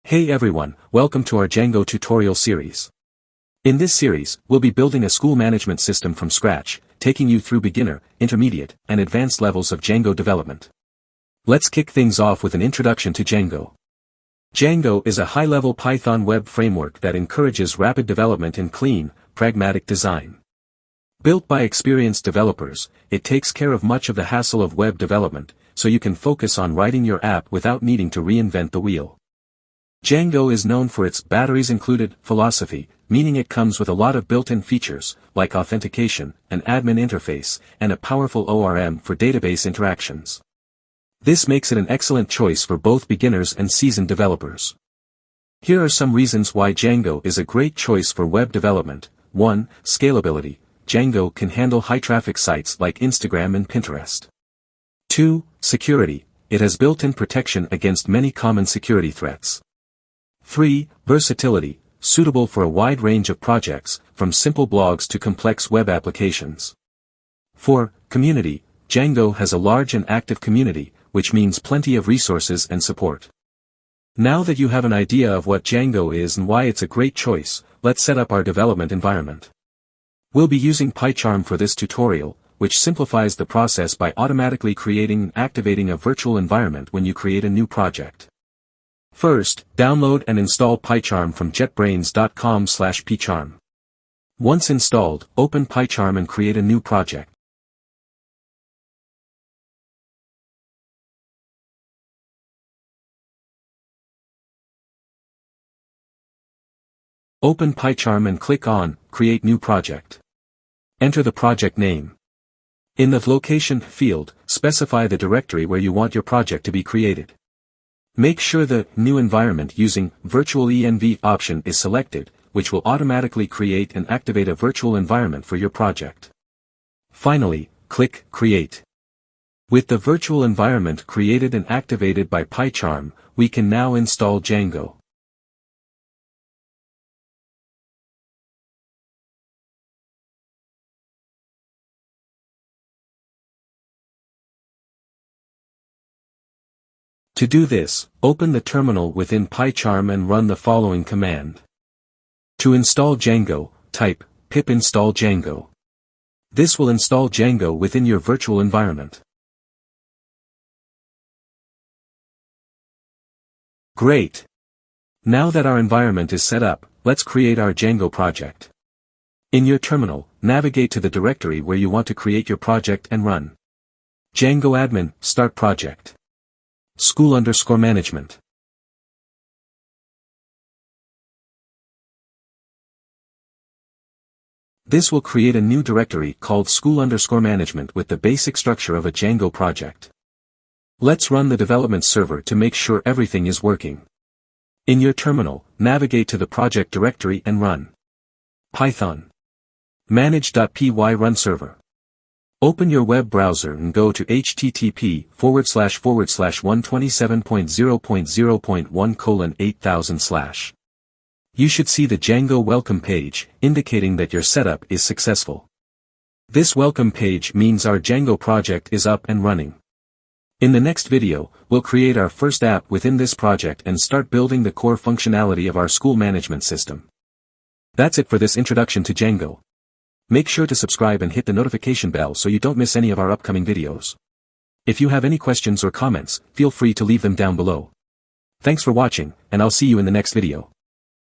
Hey everyone, welcome to our Django tutorial series. In this series, we'll be building a school management system from scratch, taking you through beginner, intermediate, and advanced levels of Django development. Let's kick things off with an introduction to Django. Django is a high-level Python web framework that encourages rapid development in clean, pragmatic design. Built by experienced developers, it takes care of much of the hassle of web development, so you can focus on writing your app without needing to reinvent the wheel. Django is known for its batteries included philosophy, meaning it comes with a lot of built-in features, like authentication, an admin interface, and a powerful ORM for database interactions. This makes it an excellent choice for both beginners and seasoned developers. Here are some reasons why Django is a great choice for web development. 1. Scalability. Django can handle high-traffic sites like Instagram and Pinterest. 2. Security. It has built-in protection against many common security threats. 3. Versatility, suitable for a wide range of projects, from simple blogs to complex web applications. 4. Community, Django has a large and active community, which means plenty of resources and support. Now that you have an idea of what Django is and why it's a great choice, let's set up our development environment. We'll be using PyCharm for this tutorial, which simplifies the process by automatically creating and activating a virtual environment when you create a new project. First, download and install PyCharm from jetbrains.com/pycharm. Once installed, open PyCharm and create a new project. Open PyCharm and click on Create New Project. Enter the project name. In the Location field, specify the directory where you want your project to be created. Make sure the New Environment using Virtual ENV option is selected, which will automatically create and activate a virtual environment for your project. Finally, click Create. With the virtual environment created and activated by PyCharm, we can now install Django. To do this, open the terminal within PyCharm and run the following command. To install Django, type pip install Django. This will install Django within your virtual environment. Great! Now that our environment is set up, let's create our Django project. In your terminal, navigate to the directory where you want to create your project and run. Django admin, start project. School_management. This will create a new directory called school_management with the basic structure of a Django project. Let's run the development server to make sure everything is working. In your terminal, navigate to the project directory and run Python manage.py run server. Open your web browser and go to http://127.0.0.1:8000/. You should see the Django welcome page, indicating that your setup is successful. This welcome page means our Django project is up and running. In the next video, we'll create our first app within this project and start building the core functionality of our school management system. That's it for this introduction to Django. Make sure to subscribe and hit the notification bell so you don't miss any of our upcoming videos. If you have any questions or comments, feel free to leave them down below. Thanks for watching, and I'll see you in the next video.